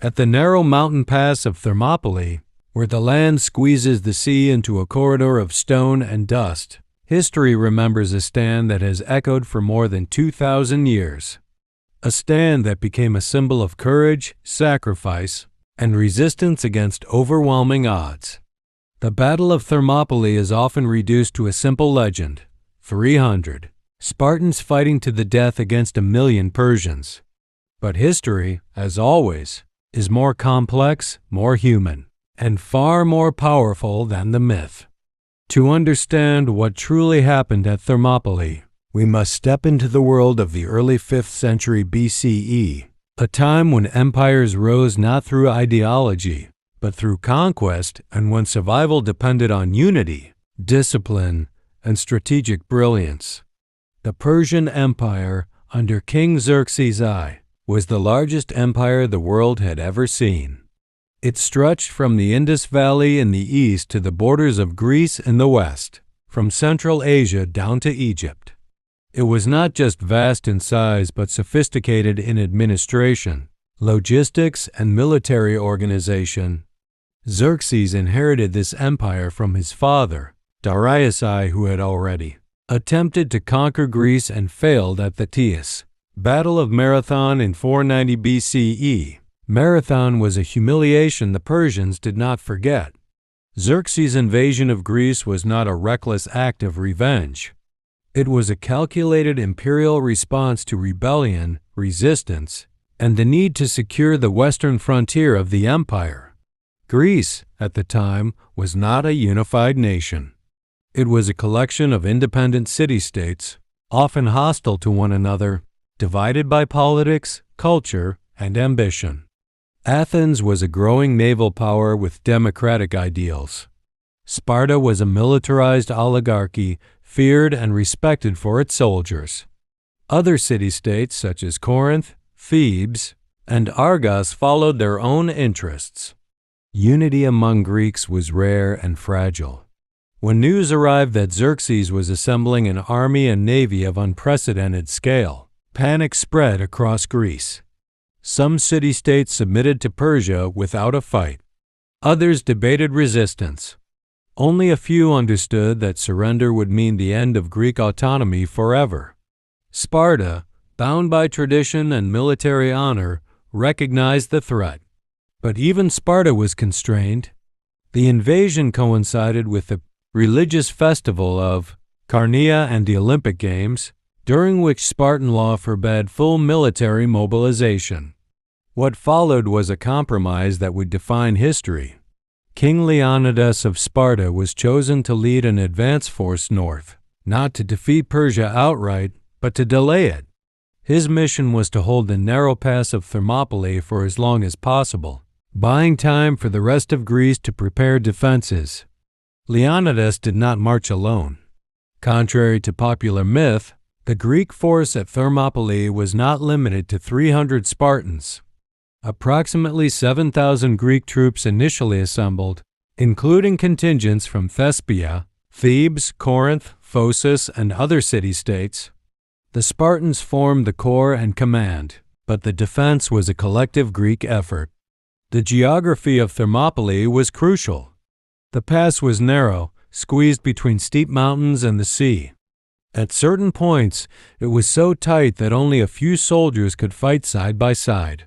At the narrow mountain pass of Thermopylae, where the land squeezes the sea into a corridor of stone and dust, history remembers a stand that has echoed for more than 2,000 years. A stand that became a symbol of courage, sacrifice, and resistance against overwhelming odds. The Battle of Thermopylae is often reduced to a simple legend: 300 Spartans fighting to the death against 1,000,000 Persians. But history, as always, is more complex, more human, and far more powerful than the myth. To understand what truly happened at Thermopylae, we must step into the world of the early 5th century BCE, a time when empires rose not through ideology, but through conquest, and when survival depended on unity, discipline, and strategic brilliance. The Persian Empire, under King Xerxes I, was the largest empire the world had ever seen. It stretched from the Indus Valley in the east to the borders of Greece in the west, from Central Asia down to Egypt. It was not just vast in size but sophisticated in administration, logistics, and military organization. Xerxes inherited this empire from his father, Darius I, who had already attempted to conquer Greece and failed at the Battle of Marathon in 490 BCE. Marathon was a humiliation the Persians did not forget. Xerxes' invasion of Greece was not a reckless act of revenge. It was a calculated imperial response to rebellion, resistance, and the need to secure the western frontier of the empire. Greece, at the time, was not a unified nation. It was a collection of independent city-states, often hostile to one another, divided by politics, culture, and ambition. Athens was a growing naval power with democratic ideals. Sparta was a militarized oligarchy, feared and respected for its soldiers. Other city-states such as Corinth, Thebes, and Argos followed their own interests. Unity among Greeks was rare and fragile. When news arrived that Xerxes was assembling an army and navy of unprecedented scale, panic spread across Greece. Some city-states submitted to Persia without a fight. Others debated resistance. Only a few understood that surrender would mean the end of Greek autonomy forever. Sparta, bound by tradition and military honor, recognized the threat. But even Sparta was constrained. The invasion coincided with the religious festival of Carnea and the Olympic Games, during which Spartan law forbade full military mobilization. What followed was a compromise that would define history. King Leonidas of Sparta was chosen to lead an advance force north, not to defeat Persia outright, but to delay it. His mission was to hold the narrow pass of Thermopylae for as long as possible, buying time for the rest of Greece to prepare defenses. Leonidas did not march alone. Contrary to popular myth, the Greek force at Thermopylae was not limited to 300 Spartans. Approximately 7,000 Greek troops initially assembled, including contingents from Thespia, Thebes, Corinth, Phocis, and other city-states. The Spartans formed the core and command, but the defense was a collective Greek effort. The geography of Thermopylae was crucial. The pass was narrow, squeezed between steep mountains and the sea. At certain points, it was so tight that only a few soldiers could fight side by side.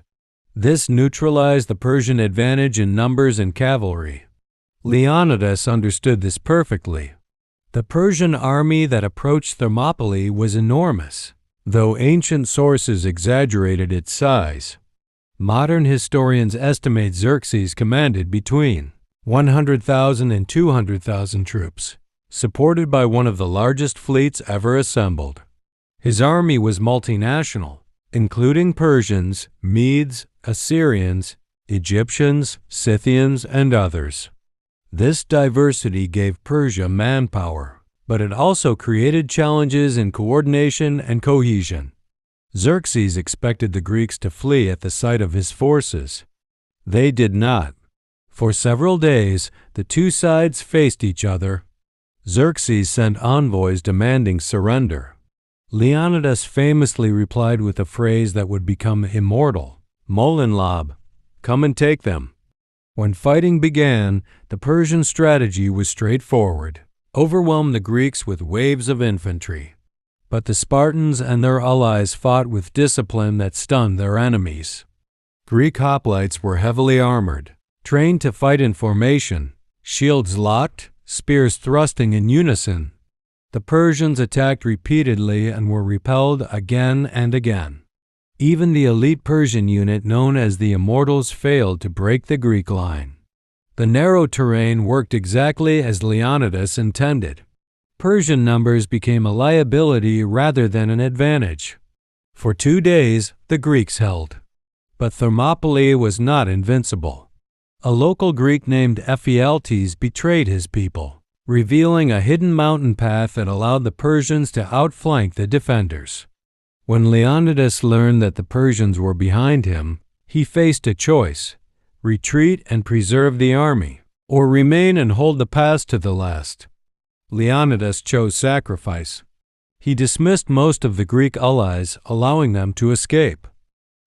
This neutralized the Persian advantage in numbers and cavalry. Leonidas understood this perfectly. The Persian army that approached Thermopylae was enormous, though ancient sources exaggerated its size. Modern historians estimate Xerxes commanded between 100,000 and 200,000 troops, supported by one of the largest fleets ever assembled. His army was multinational, including Persians, Medes, Assyrians, Egyptians, Scythians, and others. This diversity gave Persia manpower, but it also created challenges in coordination and cohesion. Xerxes expected the Greeks to flee at the sight of his forces. They did not. For several days, the two sides faced each other. Xerxes sent envoys demanding surrender. Leonidas famously replied with a phrase that would become immortal: Molen Lab, Come and take them." When fighting began, the Persian strategy was straightforward: overwhelm the Greeks with waves of infantry. But the Spartans and their allies fought with discipline that stunned their enemies. Greek hoplites were heavily armored, trained to fight in formation, shields locked, spears thrusting in unison. The Persians attacked repeatedly and were repelled again and again. Even the elite Persian unit known as the Immortals failed to break the Greek line. The narrow terrain worked exactly as Leonidas intended. Persian numbers became a liability rather than an advantage. For 2 days, the Greeks held. But Thermopylae was not invincible. A local Greek named Ephialtes betrayed his people, revealing a hidden mountain path that allowed the Persians to outflank the defenders. When Leonidas learned that the Persians were behind him, he faced a choice: retreat and preserve the army, or remain and hold the pass to the last. Leonidas chose sacrifice. He dismissed most of the Greek allies, allowing them to escape.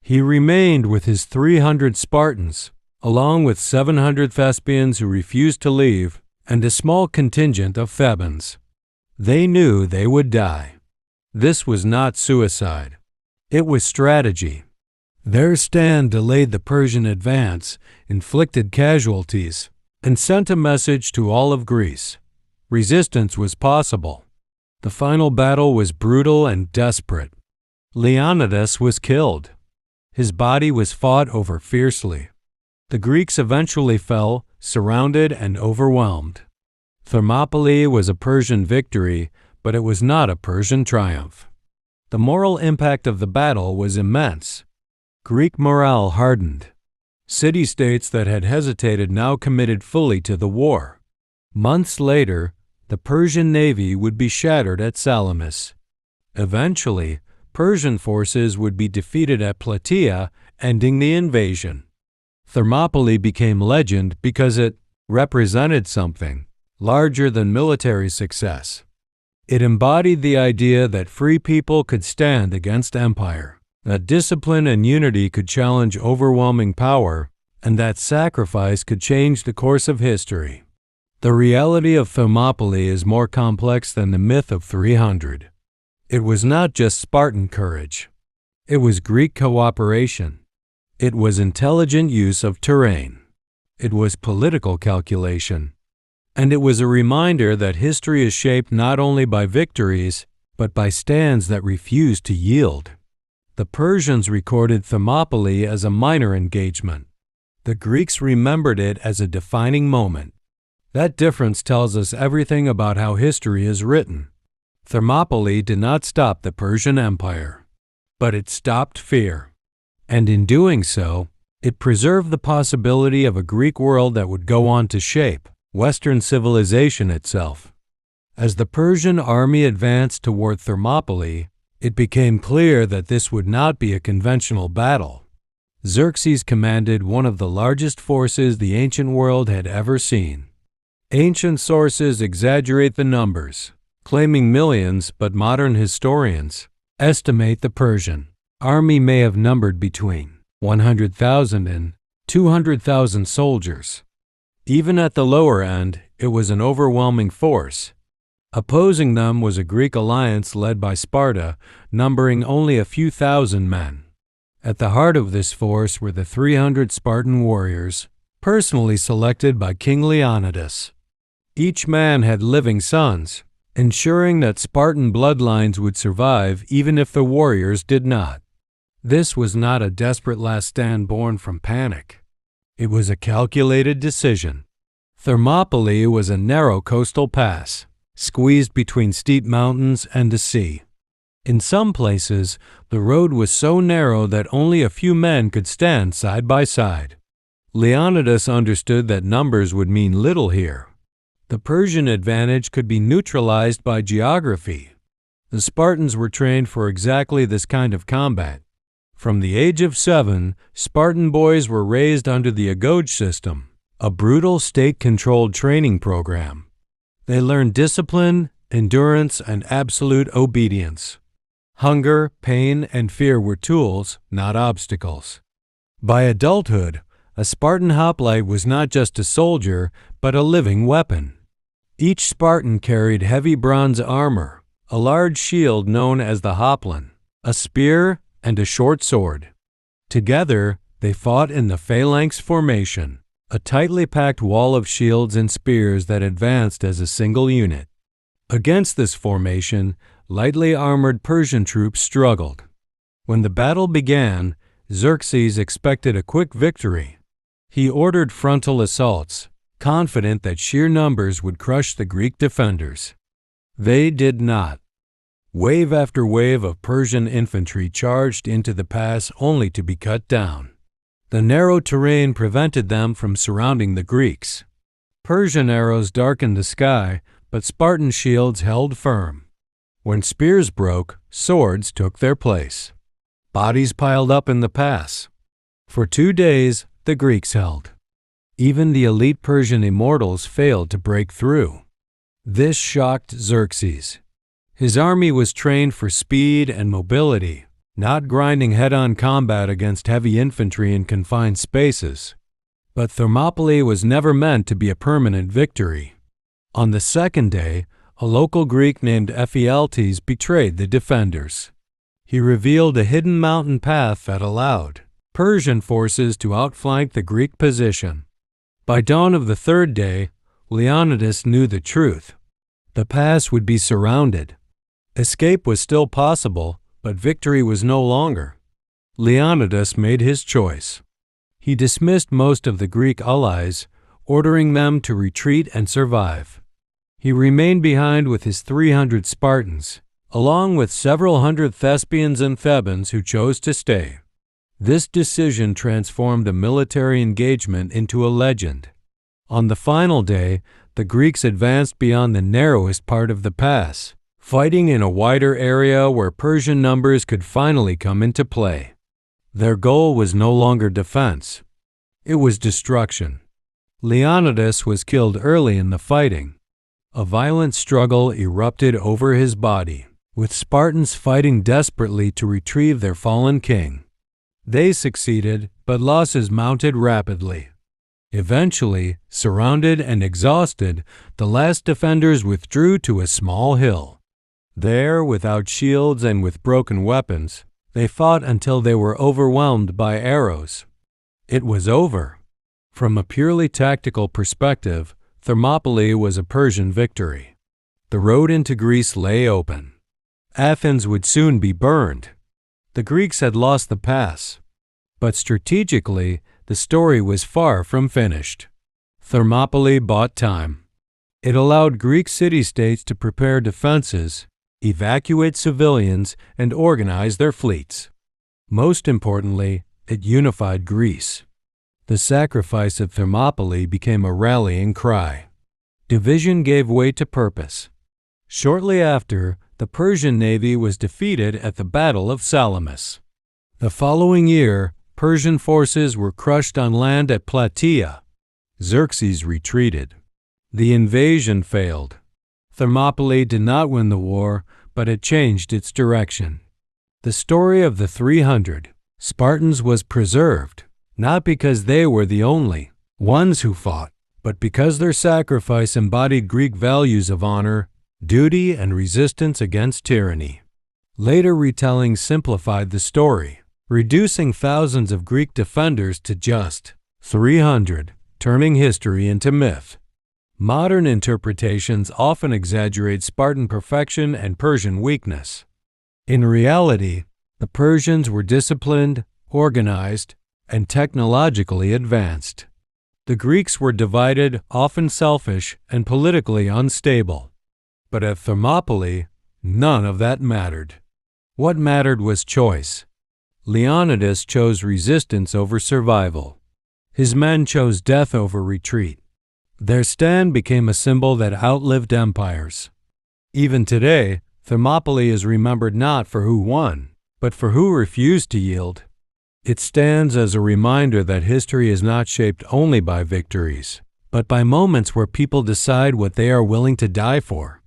He remained with his 300 Spartans, along with 700 Thespians who refused to leave, and a small contingent of Thebans. They knew they would die. This was not suicide. It was strategy. Their stand delayed the Persian advance, inflicted casualties, and sent a message to all of Greece: resistance was possible. The final battle was brutal and desperate. Leonidas was killed. His body was fought over fiercely. The Greeks eventually fell, surrounded and overwhelmed. Thermopylae was a Persian victory, but it was not a Persian triumph. The moral impact of the battle was immense. Greek morale hardened. City-states that had hesitated now committed fully to the war. Months later, the Persian navy would be shattered at Salamis. Eventually, Persian forces would be defeated at Plataea, ending the invasion. Thermopylae became legend because it represented something larger than military success. It embodied the idea that free people could stand against empire, that discipline and unity could challenge overwhelming power, and that sacrifice could change the course of history. The reality of Thermopylae is more complex than the myth of 300. It was not just Spartan courage. It was Greek cooperation. It was intelligent use of terrain. It was political calculation. And it was a reminder that history is shaped not only by victories, but by stands that refuse to yield. The Persians recorded Thermopylae as a minor engagement. The Greeks remembered it as a defining moment. That difference tells us everything about how history is written. Thermopylae did not stop the Persian Empire, but it stopped fear. And in doing so, it preserved the possibility of a Greek world that would go on to shape Western civilization itself. As the Persian army advanced toward Thermopylae, it became clear that this would not be a conventional battle. Xerxes commanded one of the largest forces the ancient world had ever seen. Ancient sources exaggerate the numbers, claiming millions, but modern historians estimate the Persian army may have numbered between 100,000 and 200,000 soldiers. Even at the lower end, it was an overwhelming force. Opposing them was a Greek alliance led by Sparta, numbering only a few thousand men. At the heart of this force were the 300 Spartan warriors, personally selected by King Leonidas. Each man had living sons, ensuring that Spartan bloodlines would survive even if the warriors did not. This was not a desperate last stand born from panic. It was a calculated decision. Thermopylae was a narrow coastal pass, squeezed between steep mountains and the sea. In some places, the road was so narrow that only a few men could stand side by side. Leonidas understood that numbers would mean little here. The Persian advantage could be neutralized by geography. The Spartans were trained for exactly this kind of combat. From the age of 7, Spartan boys were raised under the Agode system, a brutal state-controlled training program. They learned discipline, endurance, and absolute obedience. Hunger, pain, and fear were tools, not obstacles. By adulthood, A Spartan hoplite was not just a soldier, but a living weapon. Each Spartan carried heavy bronze armor, a large shield known as the hoplon, a spear, and a short sword. Together, they fought in the phalanx formation, a tightly packed wall of shields and spears that advanced as a single unit. Against this formation, lightly armored Persian troops struggled. When the battle began, Xerxes expected a quick victory. He ordered frontal assaults, confident that sheer numbers would crush the Greek defenders. They did not. Wave after wave of Persian infantry charged into the pass only to be cut down. The narrow terrain prevented them from surrounding the Greeks. Persian arrows darkened the sky, but Spartan shields held firm. When spears broke, swords took their place. Bodies piled up in the pass. For 2 days, the Greeks held. Even the elite Persian immortals failed to break through. This shocked Xerxes. His army was trained for speed and mobility, not grinding head-on combat against heavy infantry in confined spaces. But Thermopylae was never meant to be a permanent victory. On the second day, a local Greek named Ephialtes betrayed the defenders. He revealed a hidden mountain path that allowed Persian forces to outflank the Greek position. By dawn of the third day, Leonidas knew the truth. The pass would be surrounded. Escape was still possible, but victory was no longer. Leonidas made his choice. He dismissed most of the Greek allies, ordering them to retreat and survive. He remained behind with his 300 Spartans, along with several hundred Thespians and Thebans who chose to stay. This decision transformed a military engagement into a legend. On the final day, the Greeks advanced beyond the narrowest part of the pass, fighting in a wider area where Persian numbers could finally come into play. Their goal was no longer defense. It was destruction. Leonidas was killed early in the fighting. A violent struggle erupted over his body, with Spartans fighting desperately to retrieve their fallen king. They succeeded, but losses mounted rapidly. Eventually, surrounded and exhausted, the last defenders withdrew to a small hill. There, without shields and with broken weapons, they fought until they were overwhelmed by arrows. It was over. From a purely tactical perspective, Thermopylae was a Persian victory. The road into Greece lay open. Athens would soon be burned. The Greeks had lost the pass. But strategically, the story was far from finished. Thermopylae bought time. It allowed Greek city-states to prepare defenses, evacuate civilians, and organize their fleets. Most importantly, it unified Greece. The sacrifice of Thermopylae became a rallying cry. Division gave way to purpose. Shortly after, the Persian navy was defeated at the Battle of Salamis. The following year, Persian forces were crushed on land at Plataea. Xerxes retreated. The invasion failed. Thermopylae did not win the war, but it changed its direction. The story of the 300 Spartans was preserved, not because they were the only ones who fought, but because their sacrifice embodied Greek values of honor, duty, and resistance against tyranny. Later retellings simplified the story, reducing thousands of Greek defenders to just 300, turning history into myth. Modern interpretations often exaggerate Spartan perfection and Persian weakness. In reality, the Persians were disciplined, organized, and technologically advanced. The Greeks were divided, often selfish, and politically unstable. But at Thermopylae, none of that mattered. What mattered was choice. Leonidas chose resistance over survival. His men chose death over retreat. Their stand became a symbol that outlived empires. Even today, Thermopylae is remembered not for who won, but for who refused to yield. It stands as a reminder that history is not shaped only by victories, but by moments where people decide what they are willing to die for.